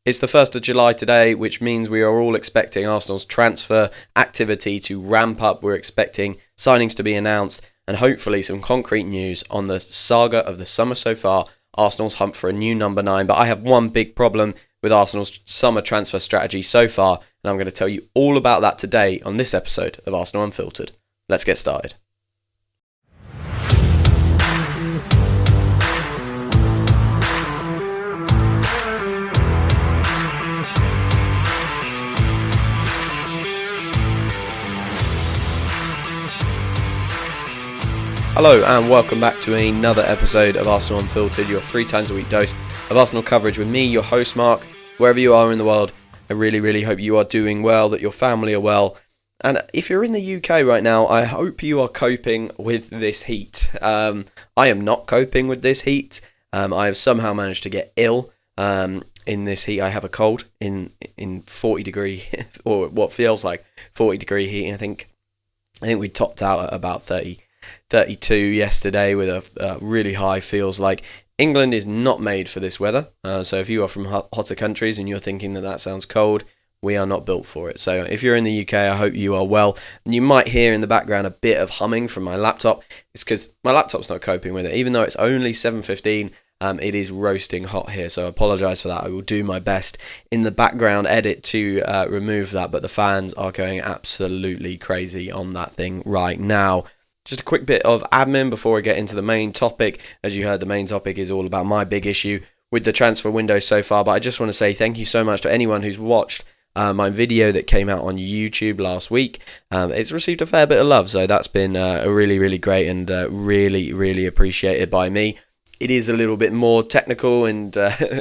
It's the 1st of July today, which means we are all expecting Arsenal's transfer activity to ramp up. We're expecting signings to be announced and hopefully some concrete news on the saga of the summer so far, Arsenal's hunt for a new number 9. But I have one big problem with Arsenal's summer transfer strategy so far, and I'm going to tell you all about that today on this episode of Arsenal Unfiltered. Let's get started. Hello and welcome back to another episode of Arsenal Unfiltered, your 3 times a week dose of Arsenal coverage with me, your host Mark. Wherever you are in the world, I really hope you are doing well, that your family are well. And if you're in the UK right now, I hope you are coping with this heat. I am not coping with this heat. I have somehow managed to get ill in this heat. I have a cold in 40 degree, or what feels like 40 degree heat. I think we topped out at about 32 yesterday with a really high feels like. England is not made for this weather, so if you are from hotter countries and you're thinking that sounds cold, we are not built for it. So if you're in the UK, I hope you are well. You might hear in the background a bit of humming from my laptop. It's because my laptop's not coping with it. Even though it's only 7:15, it is roasting hot here, so I apologise for that. I will do my best in the background edit to remove that, but the fans are going absolutely crazy on that thing right now. Just a quick bit of admin before I get into the main topic. As you heard, the main topic is all about my big issue with the transfer window so far, but I just want to say thank you so much to anyone who's watched my video that came out on YouTube last week. It's received a fair bit of love, so that's been really great and really appreciated by me. It is a little bit more technical and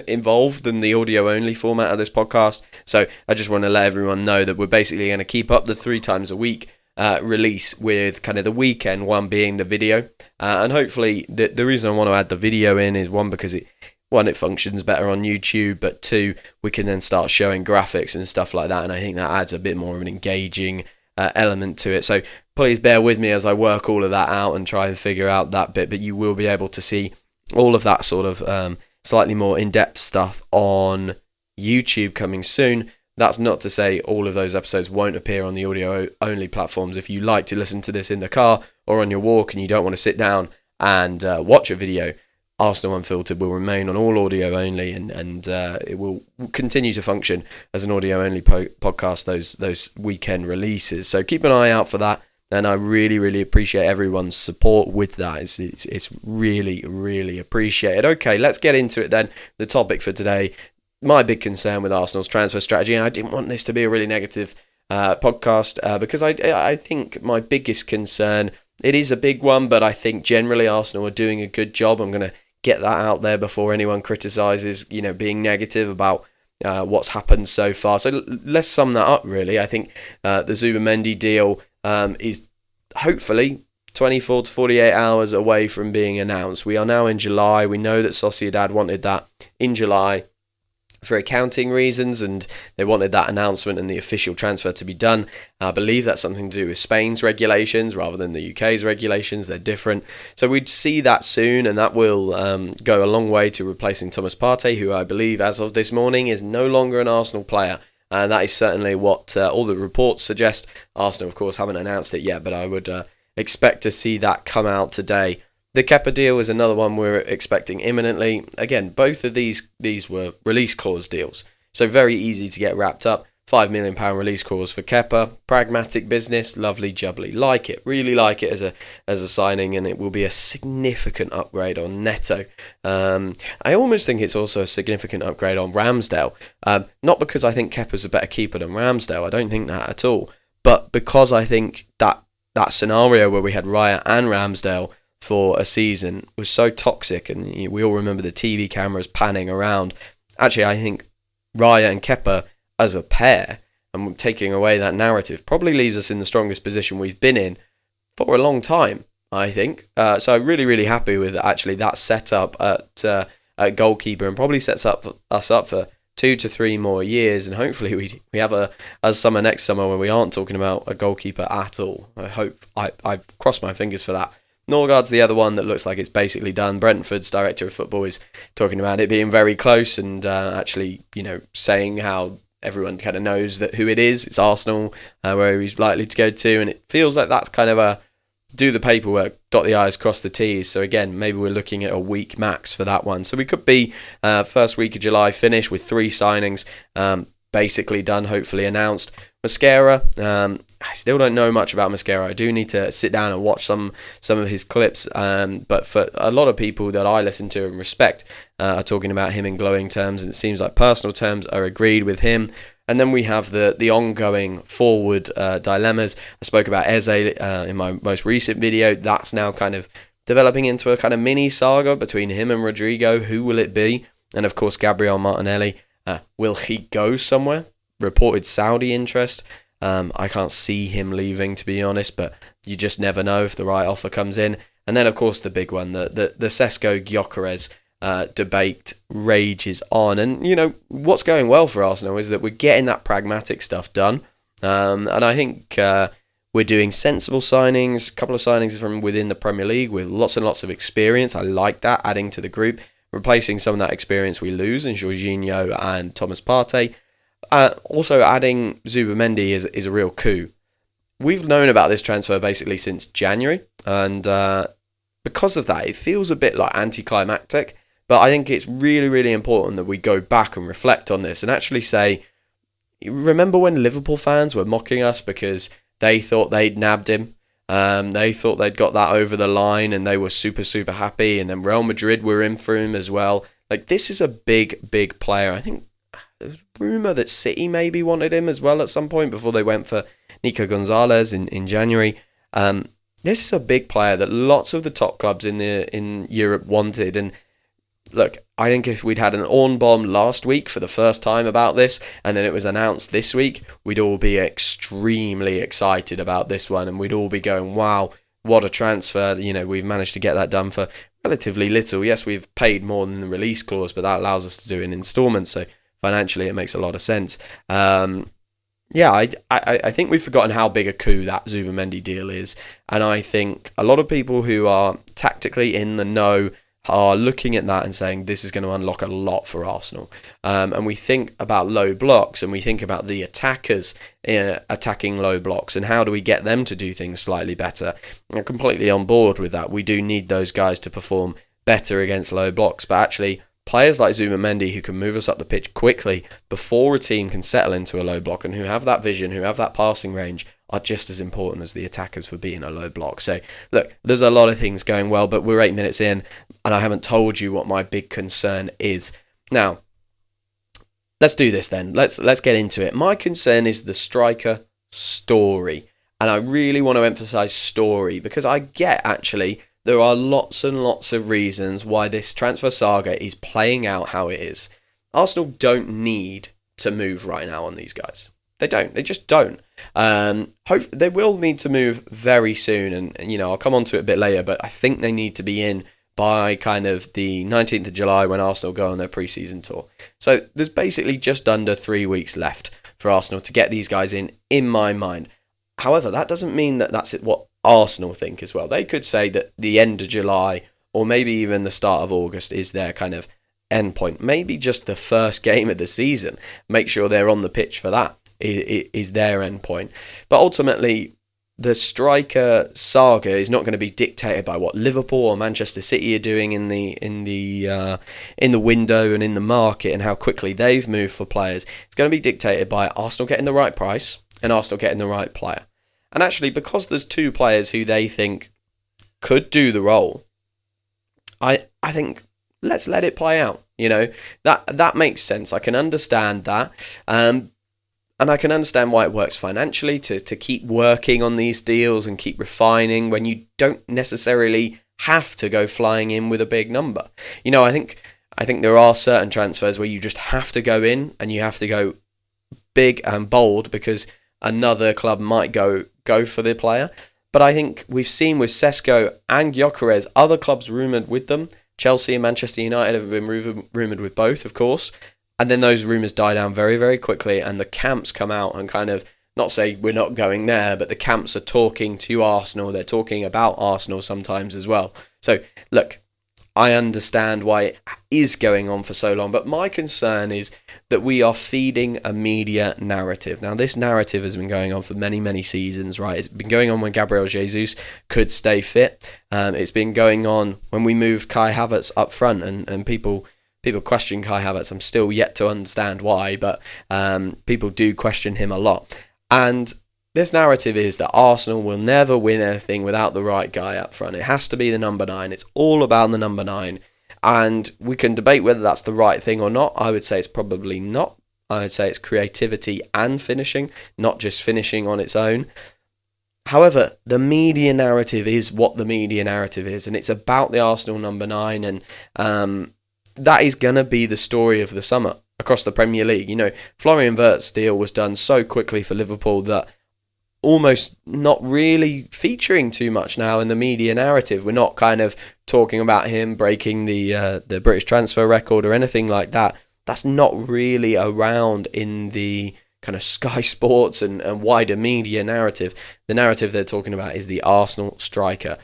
involved than the audio-only format of this podcast, so I just want to let everyone know that we're basically going to keep up the 3 times a week release with kind of the weekend one being the video, and hopefully the reason I want to add the video in is because it functions better on YouTube, but 2, we can then start showing graphics and stuff like that, and I think that adds a bit more of an engaging element to it. So please bear with me as I work all of that out and try and figure out that bit, but you will be able to see all of that sort of slightly more in-depth stuff on YouTube coming soon. That's not to say all of those episodes won't appear on the audio-only platforms. If you like to listen to this in the car or on your walk and you don't want to sit down and watch a video, Arsenal Unfiltered will remain on all audio-only and it will continue to function as an audio-only podcast, those weekend releases. So keep an eye out for that, and I really appreciate everyone's support with that. It's really appreciated. Okay, let's get into it then. The topic for today, my big concern with Arsenal's transfer strategy, and I didn't want this to be a really negative podcast because I think my biggest concern, it is a big one, but I think generally Arsenal are doing a good job. I'm going to get that out there before anyone criticises, being negative about what's happened so far. So let's sum that up, really. I think the Zubimendi deal is hopefully 24 to 48 hours away from being announced. We are now in July. We know that Sociedad wanted that in July for accounting reasons, and they wanted that announcement and the official transfer to be done. I believe that's something to do with Spain's regulations rather than the UK's regulations. They're different. So we'd see that soon, and that will go a long way to replacing Thomas Partey, who I believe as of this morning is no longer an Arsenal player. And that is certainly what all the reports suggest. Arsenal, of course, haven't announced it yet, but I would expect to see that come out today. The Kepa deal is another one we're expecting imminently. Again, both of these were release clause deals, so very easy to get wrapped up. £5 million release clause for Kepa, pragmatic business, lovely jubbly. Really like it as a signing, and it will be a significant upgrade on Neto. I almost think it's also a significant upgrade on Ramsdale. Not because I think Kepa's a better keeper than Ramsdale, I don't think that at all, but because I think that scenario where we had Raya and Ramsdale for a season was so toxic, and we all remember the TV cameras panning around. Actually, I think Raya and Kepa as a pair, and taking away that narrative, probably leaves us in the strongest position we've been in for a long time, I think. So I'm really happy with actually that setup at goalkeeper, and probably sets us up for 2 to 3 more years, and hopefully we have a summer next summer when we aren't talking about a goalkeeper at all. I hope I've crossed my fingers for that. Norgaard's the other one that looks like it's basically done. Brentford's director of football is talking about it being very close and actually, saying how everyone kind of knows that who it is. It's Arsenal, where he's likely to go to, and it feels like that's kind of a do the paperwork, dot the I's, cross the T's. So again, maybe we're looking at a week max for that one. So we could be first week of July finish with 3 signings basically done, hopefully announced. Mosquera, I still don't know much about Mosquera. I do need to sit down and watch some of his clips. But for a lot of people that I listen to and respect are talking about him in glowing terms, and it seems like personal terms are agreed with him. And then we have the ongoing forward dilemmas. I spoke about Eze in my most recent video. That's now kind of developing into a kind of mini saga between him and Rodrigo. Who will it be? And of course, Gabriel Martinelli. Will he go somewhere? Reported Saudi interest. I can't see him leaving, to be honest, but you just never know if the right offer comes in. And then, of course, the big one, the Sesko Gyökeres debate rages on. And, what's going well for Arsenal is that we're getting that pragmatic stuff done. And I think we're doing sensible signings, a couple of signings from within the Premier League with lots and lots of experience. I like that, adding to the group, replacing some of that experience we lose in Jorginho and Thomas Partey. Also, adding Zubimendi is a real coup. We've known about this transfer basically since January, and because of that, it feels a bit like anticlimactic. But I think it's really, really important that we go back and reflect on this and actually say, remember when Liverpool fans were mocking us because they thought they'd nabbed him? They thought they'd got that over the line and they were super, super happy. And then Real Madrid were in for him as well. Like, this is a big, big player. I think there's a rumour that City maybe wanted him as well at some point before they went for Nico Gonzalez in January. This is a big player that lots of the top clubs in Europe wanted. And look, I think if we'd had an Orn bomb last week for the first time about this, and then it was announced this week, we'd all be extremely excited about this one, and we'd all be going, wow, what a transfer. We've managed to get that done for relatively little. Yes, we've paid more than the release clause, but that allows us to do it in installments, so financially it makes a lot of sense. I think we've forgotten how big a coup that Zubimendi deal is, and I think a lot of people who are tactically in the know are looking at that and saying this is going to unlock a lot for Arsenal. And we think about low blocks and we think about the attackers attacking low blocks and how do we get them to do things slightly better. I'm completely on board with that. We do need those guys to perform better against low blocks, but actually players like Zubimendi who can move us up the pitch quickly before a team can settle into a low block and who have that vision, who have that passing range, are just as important as the attackers for being a low block. So, look, there's a lot of things going well, but we're 8 minutes in and I haven't told you what my big concern is. Now, let's do this then. Let's get into it. My concern is the striker story. And I really want to emphasize story because I get actually there are lots and lots of reasons why this transfer saga is playing out how it is. Arsenal don't need to move right now on these guys. They don't. They just don't. They will need to move very soon, and I'll come on to it a bit later, but I think they need to be in by kind of the 19th of July when Arsenal go on their pre-season tour. So there's basically just under 3 weeks left for Arsenal to get these guys in my mind. However, that doesn't mean that that's what Arsenal think as well. They could say that the end of July or maybe even the start of August is their kind of end point. Maybe just the first game of the season. Make sure they're on the pitch for that is their end point. But ultimately, the striker saga is not going to be dictated by what Liverpool or Manchester City are doing in the window and in the market and how quickly they've moved for players. It's going to be dictated by Arsenal getting the right price and Arsenal getting the right player. And actually, because there's 2 players who they think could do the role, I think let's let it play out. That makes sense. I can understand that. And I can understand why it works financially to keep working on these deals and keep refining when you don't necessarily have to go flying in with a big number. I think there are certain transfers where you just have to go in and you have to go big and bold because another club might go for the player. But I think we've seen with Sesko and Gyökeres, other clubs rumoured with them. Chelsea and Manchester United have been rumoured with both, of course. And then those rumours die down very, very quickly and the camps come out and kind of not say we're not going there, but the camps are talking to Arsenal. They're talking about Arsenal sometimes as well. So, look, I understand why it is going on for so long, but my concern is that we are feeding a media narrative. Now, this narrative has been going on for many, many seasons, right? It's been going on when Gabriel Jesus could stay fit. It's been going on when we moved Kai Havertz up front, and people question Kai Havertz. I'm still yet to understand why, but people do question him a lot. And this narrative is that Arsenal will never win anything without the right guy up front. It has to be the number 9. It's all about the number 9. And we can debate whether that's the right thing or not. I would say it's probably not. I would say it's creativity and finishing, not just finishing on its own. However, the media narrative is what the media narrative is, and it's about the Arsenal number 9, and that is going to be the story of the summer across the Premier League. You know, Florian Wirtz's deal was done so quickly for Liverpool that almost not really featuring too much now in the media narrative. We're not kind of talking about him breaking the British transfer record or anything like that. That's not really around in the kind of Sky Sports and wider media narrative. The narrative they're talking about is the Arsenal striker.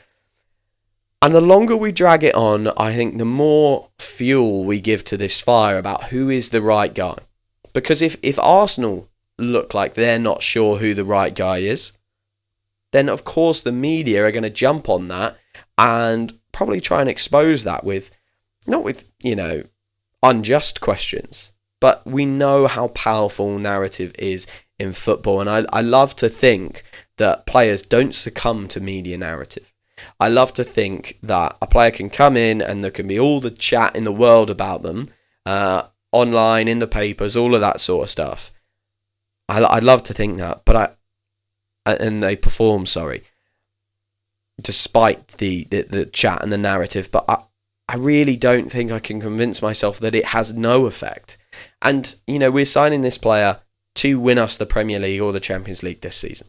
And the longer we drag it on, I think the more fuel we give to this fire about who is the right guy. Because if Arsenal look like they're not sure who the right guy is, then of course the media are going to jump on that and probably try and expose that with, not with, unjust questions, but we know how powerful narrative is in football. And I love to think that players don't succumb to media narrative. I love to think that a player can come in and there can be all the chat in the world about them, online, in the papers, all of that sort of stuff. I'd love to think that, and they perform, despite the chat and the narrative, but I really don't think I can convince myself that it has no effect. And, we're signing this player to win us the Premier League or the Champions League this season.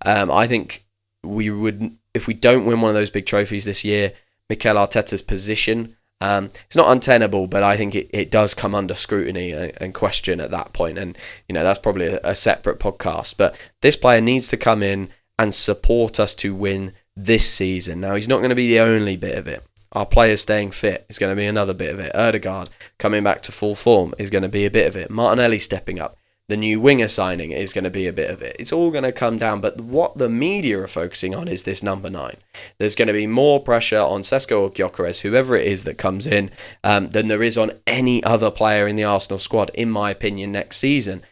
I think we would, if we don't win one of those big trophies this year, Mikel Arteta's position, it's not untenable, but I think it does come under scrutiny and question at that point. And, that's probably a separate podcast. But this player needs to come in and support us to win this season. Now, he's not going to be the only bit of it. Our players staying fit is going to be another bit of it. Ødegaard coming back to full form is going to be a bit of it. Martinelli stepping up. The new winger signing is going to be a bit of it. It's all going to come down, but what the media are focusing on is this number 9. There's going to be more pressure on Sesko or Gyökeres, whoever it is that comes in, than there is on any other player in the Arsenal squad, in my opinion, next season.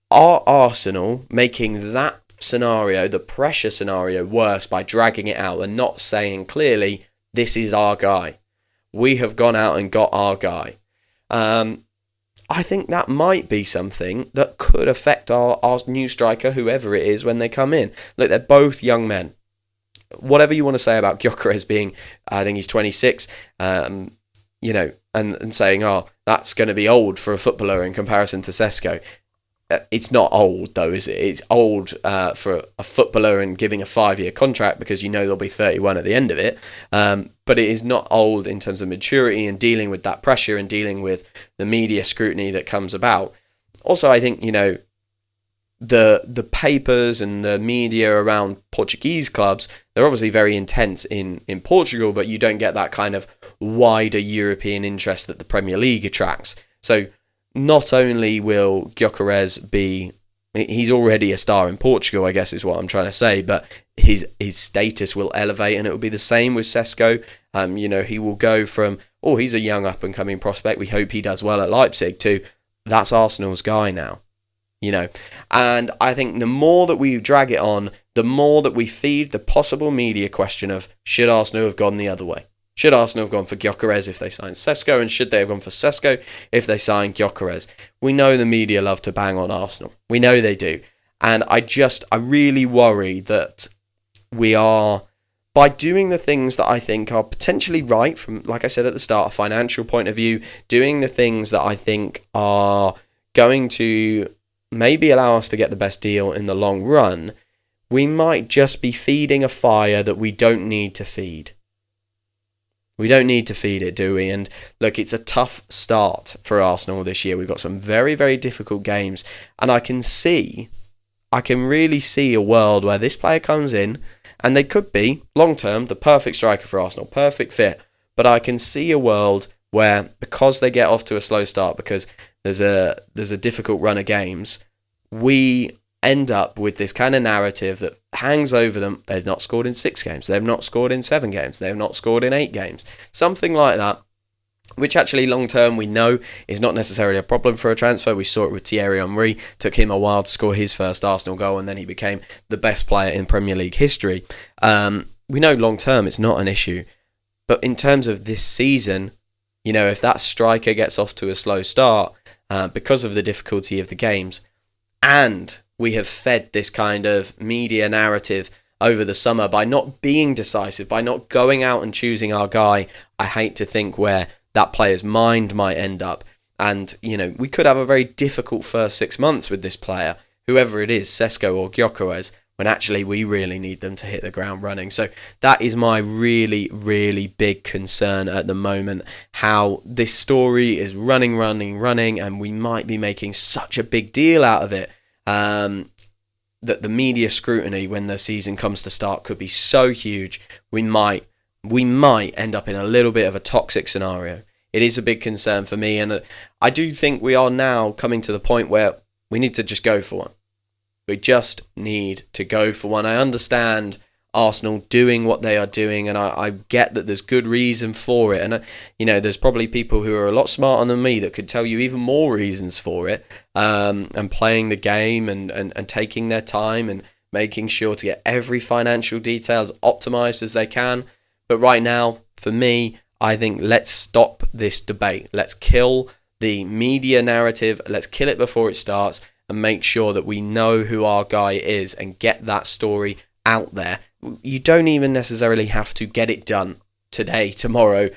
Are Arsenal making that scenario, the pressure scenario, worse by dragging it out and not saying clearly, this is our guy? We have gone out and got our guy. I think that might be something that could affect our new striker, whoever it is, when they come in. Look, they're both young men. Whatever you want to say about Gyökeres being, I think he's 26, and saying, that's going to be old for a footballer in comparison to Sesko. It's not old, though, is it? It's old for a footballer and giving a 5-year contract because they'll be 31 at the end of it. But it is not old in terms of maturity and dealing with that pressure and dealing with the media scrutiny that comes about. Also, I think, the papers and the media around Portuguese clubs, they're obviously very intense in Portugal, but you don't get that kind of wider European interest that the Premier League attracts. So not only will Gyökeres be, he's already a star in Portugal, I guess is what I'm trying to say, but his status will elevate, and it will be the same with Sesko. He will go from, he's a young up-and-coming prospect, we hope he does well at Leipzig, to that's Arsenal's guy now. And I think the more that we drag it on, the more that we feed the possible media question of, should Arsenal have gone the other way? Should Arsenal have gone for Gyökeres if they signed Sesko, and should they have gone for Sesko if they signed Gyökeres? We know the media love to bang on Arsenal. We know they do. And I really worry that we are, by doing the things that I think are potentially right from, like I said at the start, a financial point of view, doing the things that I think are going to maybe allow us to get the best deal in the long run, we might just be feeding a fire that we don't need to feed. We don't need to feed it, do we? And look, it's a tough start for Arsenal this year. We've got some very, very difficult games. And I can see I can really see a world where this player comes in and they could be, long term, the perfect striker for Arsenal, perfect fit. But I can see a world where, because they get off to a slow start, because there's a difficult run of games, we end up with this kind of narrative that hangs over them. They've not scored in 6 games. They've not scored in 7 games. They've not scored in 8 games. Something like that, which actually long term we know is not necessarily a problem for a transfer. We saw it with Thierry Henry. Took him a while to score his first Arsenal goal, and then he became the best player in Premier League history. We know long term it's not an issue. But in terms of this season, if that striker gets off to a slow start because of the difficulty of the games, and we have fed this kind of media narrative over the summer by not being decisive, by not going out and choosing our guy, I hate to think where that player's mind might end up. And, we could have a very difficult first 6 months with this player, whoever it is, Sesko or Gyökeres, when actually we really need them to hit the ground running. So that is my really, really big concern at the moment, how this story is running, and we might be making such a big deal out of it, that the media scrutiny when the season comes to start could be so huge, we might end up in a little bit of a toxic scenario. It is a big concern for me, and I do think we are now coming to the point where we need to just go for one. We just need to go for one. I understand Arsenal doing what they are doing, and I get that there's good reason for it. And, there's probably people who are a lot smarter than me that could tell you even more reasons for it, and playing the game and taking their time and making sure to get every financial detail as optimised as they can. But right now, for me, I think let's stop this debate. Let's kill the media narrative. Let's kill it before it starts, and make sure that we know who our guy is and get that story out there. You don't even necessarily have to get it done today, tomorrow,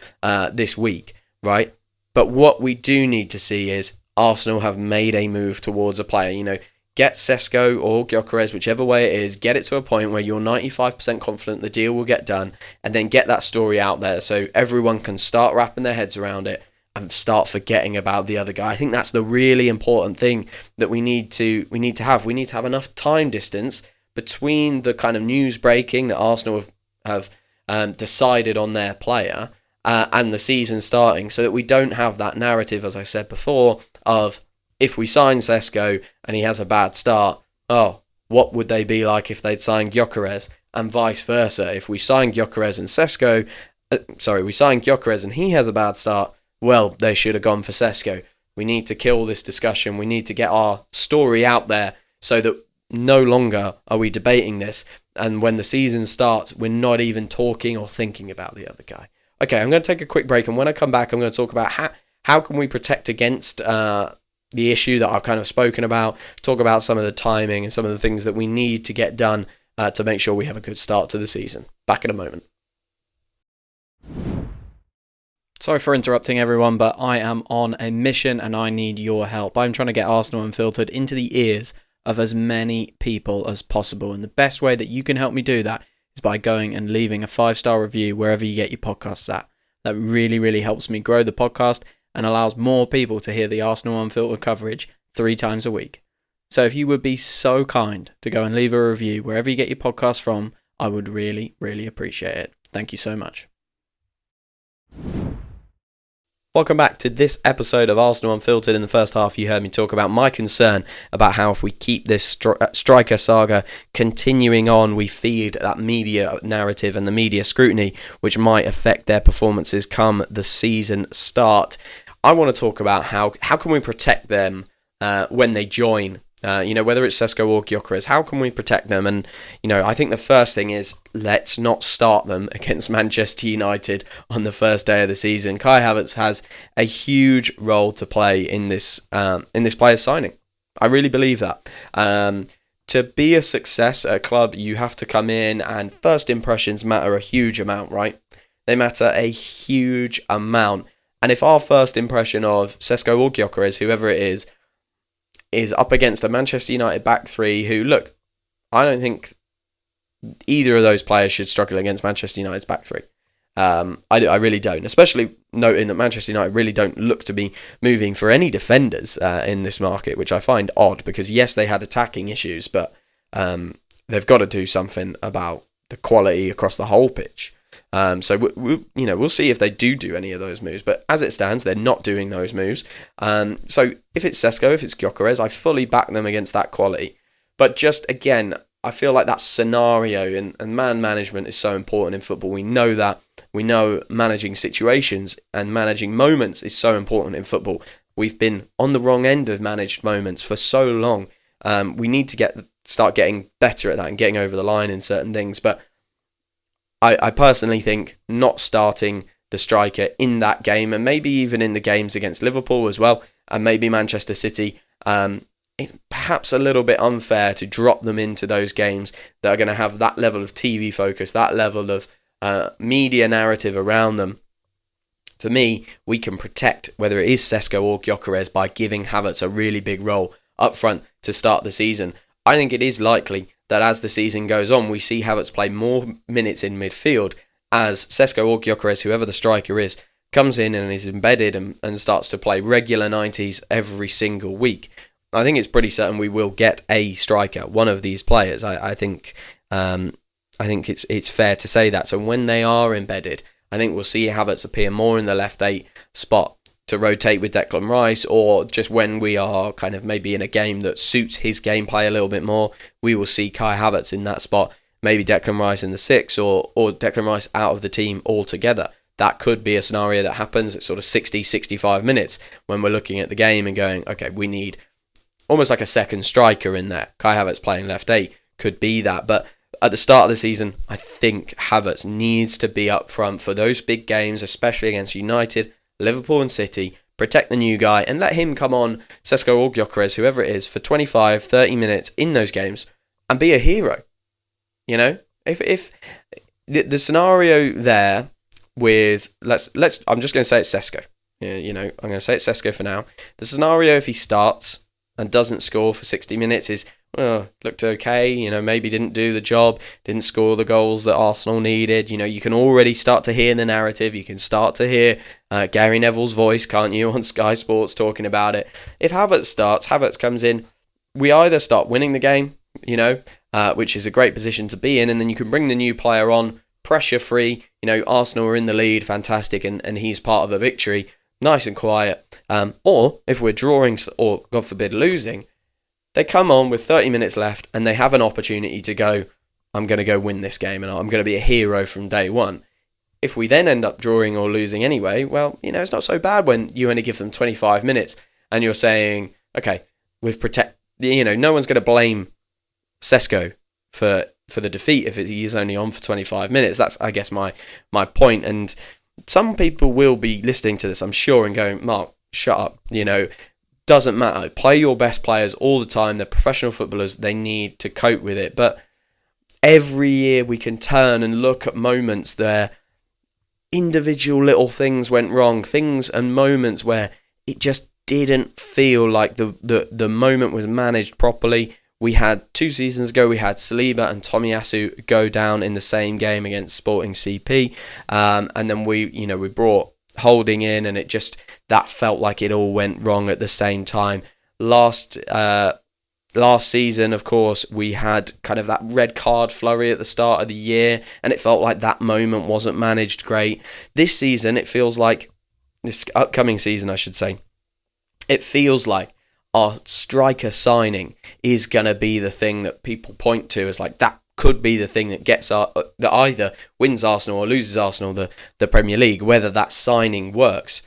this week, right? But what we do need to see is Arsenal have made a move towards a player. Get Sesko or Gyökeres, whichever way it is, get it to a point where you're 95% confident the deal will get done, and then get that story out there so everyone can start wrapping their heads around it and start forgetting about the other guy. I think that's the really important thing that we need to have. We need to have enough time distance between the kind of news breaking that Arsenal have decided on their player and the season starting, so that we don't have that narrative, as I said before, of if we sign Sesko and he has a bad start, what would they be like if they'd signed Gyökeres, and vice versa. If we sign Gyökeres and we sign Gyökeres and he has a bad start, well, they should have gone for Sesko. We need to kill this discussion. We need to get our story out there so that no longer are we debating this. And when the season starts, we're not even talking or thinking about the other guy. Okay, I'm going to take a quick break. And when I come back, I'm going to talk about how can we protect against the issue that I've kind of spoken about, talk about some of the timing and some of the things that we need to get done to make sure we have a good start to the season. Back in a moment. Sorry for interrupting everyone, but I am on a mission and I need your help. I'm trying to get Arsenal Unfiltered into the ears of as many people as possible. And the best way that you can help me do that is by going and leaving a 5-star review wherever you get your podcasts at. That really, really helps me grow the podcast and allows more people to hear the Arsenal Unfiltered coverage 3 times a week. So if you would be so kind to go and leave a review wherever you get your podcast from, I would really, really appreciate it. Thank you so much. Welcome back to this episode of Arsenal Unfiltered. In the first half, you heard me talk about my concern about how if we keep this striker saga continuing on, we feed that media narrative and the media scrutiny, which might affect their performances come the season start. I want to talk about how can we protect them when they join. Whether it's Sesko or Gyökeres, how can we protect them? And, I think the first thing is let's not start them against Manchester United on the first day of the season. Kai Havertz has a huge role to play in this player's signing. I really believe that. To be a success at a club, you have to come in, and first impressions matter a huge amount, right? They matter a huge amount. And if our first impression of Sesko or Gyökeres, whoever it is up against a Manchester United back three who, look, I don't think either of those players should struggle against Manchester United's back three. I really don't, especially noting that Manchester United really don't look to be moving for any defenders in this market, which I find odd because, yes, they had attacking issues, but they've got to do something about the quality across the whole pitch. So we'll see if they do any of those moves. But as it stands, they're not doing those moves. So if it's Sesko, if it's Gyökeres, I fully back them against that quality. But just again, I feel like that scenario and man management is so important in football. We know that. We know managing situations and managing moments is so important in football. We've been on the wrong end of managed moments for so long. We need to start getting better at that and getting over the line in certain things. But I personally think not starting the striker in that game, and maybe even in the games against Liverpool as well, and maybe Manchester City, it's perhaps a little bit unfair to drop them into those games that are going to have that level of TV focus, that level of media narrative around them. For me, we can protect whether it is Sesko or Gyökeres by giving Havertz a really big role up front to start the season. I think it is likely that as the season goes on, we see Havertz play more minutes in midfield as Sesko or Gyökeres, whoever the striker is, comes in and is embedded and starts to play regular 90s every single week. I think it's pretty certain we will get a striker, one of these players. I think it's fair to say that. So when they are embedded, I think we'll see Havertz appear more in the left 8 spot to rotate with Declan Rice, or just when we are kind of maybe in a game that suits his gameplay a little bit more, we will see Kai Havertz in that spot, maybe Declan Rice in the 6 or Declan Rice out of the team altogether. That could be a scenario that happens at sort of 60, 65 minutes when we're looking at the game and going, okay, we need almost like a second striker in there. Kai Havertz playing left 8 could be that, but at the start of the season, I think Havertz needs to be up front for those big games, especially against United, Liverpool and City. Protect the new guy and let him come on, Sesko or Gyökeres, whoever it is, for 25, 30 minutes in those games and be a hero. You know, if the scenario there with let's I'm just going to say it's Sesko. You know, I'm going to say it's Sesko for now. The scenario if he starts and doesn't score for 60 minutes is, well, looked okay, you know, maybe didn't do the job, didn't score the goals that Arsenal needed. You know, you can already start to hear the narrative. You can start to hear Gary Neville's voice, can't you, on Sky Sports talking about it. If Havertz comes in, we either start winning the game, you know, which is a great position to be in, and then you can bring the new player on, pressure-free. You know, Arsenal are in the lead, fantastic, and he's part of a victory, nice and quiet. Or if we're drawing, or God forbid losing, they come on with 30 minutes left and they have an opportunity to go, I'm going to go win this game and I'm going to be a hero from day one. If we then end up drawing or losing anyway, well, you know, it's not so bad when you only give them 25 minutes and you're saying, okay, no one's going to blame Sesko for the defeat if he's only on for 25 minutes. That's, I guess, my point. And some people will be listening to this, I'm sure, and going, Mark, shut up, you know, doesn't matter. Play your best players all the time. They're professional footballers. They need to cope with it. But every year we can turn and look at moments there, individual little things went wrong, things and moments where it just didn't feel like the moment was managed properly. We had 2 seasons ago, we had Saliba and Tomiyasu go down in the same game against Sporting CP. And then we brought Holding in, and that felt like it all went wrong at the same time. Last season, of course, we had kind of that red card flurry at the start of the year, and it felt like that moment wasn't managed great. This season, it feels like, this upcoming season, I should say, it feels like our striker signing is going to be the thing that people point to as like that could be the thing that that either wins Arsenal or loses Arsenal the Premier League, whether that signing works.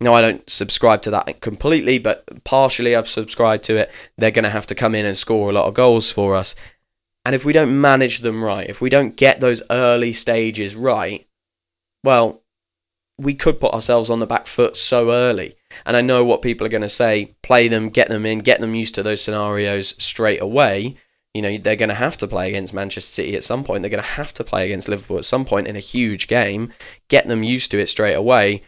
Now, I don't subscribe to that completely, but partially I've subscribed to it. They're going to have to come in and score a lot of goals for us. And if we don't manage them right, if we don't get those early stages right, well, we could put ourselves on the back foot so early. And I know what people are going to say, play them, get them in, get them used to those scenarios straight away. You know, they're going to have to play against Manchester City at some point. They're going to have to play against Liverpool at some point in a huge game. Get them used to it straight away.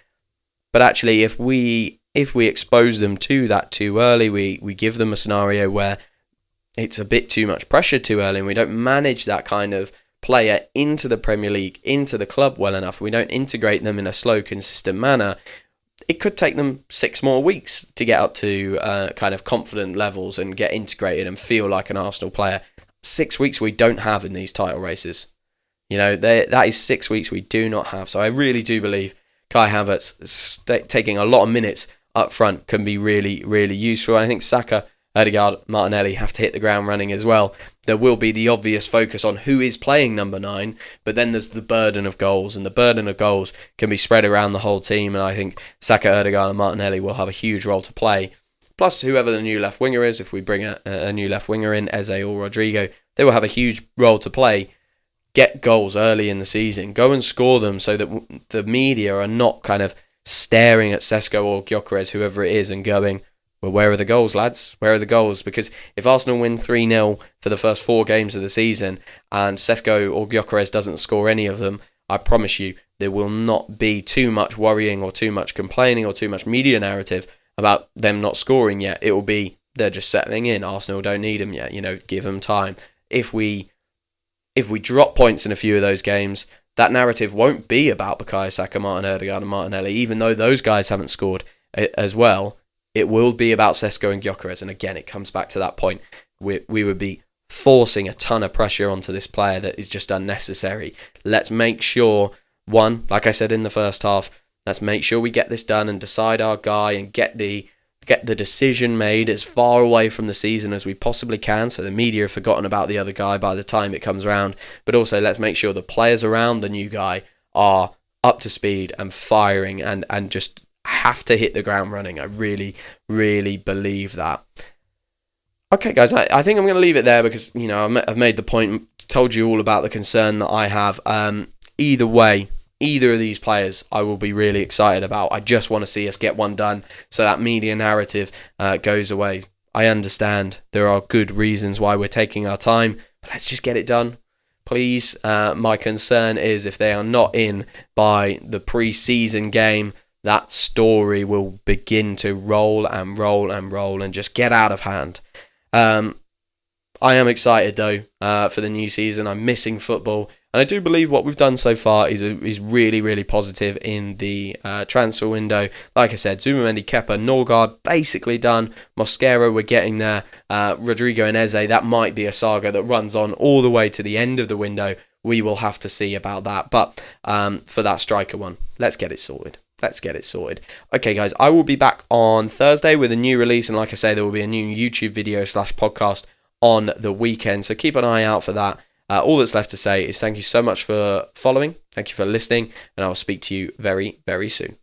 But actually, if we expose them to that too early, we give them a scenario where it's a bit too much pressure too early, and we don't manage that kind of player into the Premier League, into the club well enough, we don't integrate them in a slow, consistent manner, it could take them 6 more weeks to get up to kind of confident levels and get integrated and feel like an Arsenal player. 6 weeks we don't have in these title races. That is 6 weeks we do not have. So I really do believe Kai Havertz taking a lot of minutes up front can be really, really useful. I think Saka, Odegaard, Martinelli have to hit the ground running as well. There will be the obvious focus on who is playing number 9, but then there's the burden of goals, and the burden of goals can be spread around the whole team, and I think Saka, Odegaard and Martinelli will have a huge role to play. Plus, whoever the new left winger is, if we bring a new left winger in, Eze or Rodrigo, they will have a huge role to play. Get goals early in the season. Go and score them so that the media are not kind of staring at Sesko or Gyökeres, whoever it is, and going, well, where are the goals, lads? Where are the goals? Because if Arsenal win 3-0 for the first 4 games of the season and Sesko or Gyökeres doesn't score any of them, I promise you there will not be too much worrying or too much complaining or too much media narrative about them not scoring yet. It will be, they're just settling in. Arsenal don't need them yet. Give them time. If we drop points in a few of those games, that narrative won't be about Bukayo Saka, Martin Odegaard and Martinelli, even though those guys haven't scored as well. It will be about Sesko and Gyökeres, and again, it comes back to that point. We would be forcing a ton of pressure onto this player that is just unnecessary. Let's make sure, one, like I said in the first half, let's make sure we get this done and decide our guy and get the decision made as far away from the season as we possibly can, so the media have forgotten about the other guy by the time it comes around. But also, let's make sure the players around the new guy are up to speed and firing and just have to hit the ground running. I really, really believe that. Okay, guys, I think I'm going to leave it there because, I've made the point, told you all about the concern that I have. Either way, either of these players I will be really excited about. I just want to see us get one done so that media narrative goes away. I understand there are good reasons why we're taking our time, but let's just get it done. Please, my concern is if they are not in by the pre-season game, that story will begin to roll and roll and roll and just get out of hand. I am excited though for the new season. I'm missing football, and I do believe what we've done so far is really, really positive in the transfer window. Like I said, Zubimendi, Kepa, Norgard basically done. Mosquera, we're getting there. Rodrigo and Eze, that might be a saga that runs on all the way to the end of the window. We will have to see about that. But for that striker one, let's get it sorted. Okay, guys, I will be back on Thursday with a new release. And like I say, there will be a new YouTube video / podcast on the weekend. So keep an eye out for that. All that's left to say is thank you so much for following. Thank you for listening. And I'll speak to you very, very soon.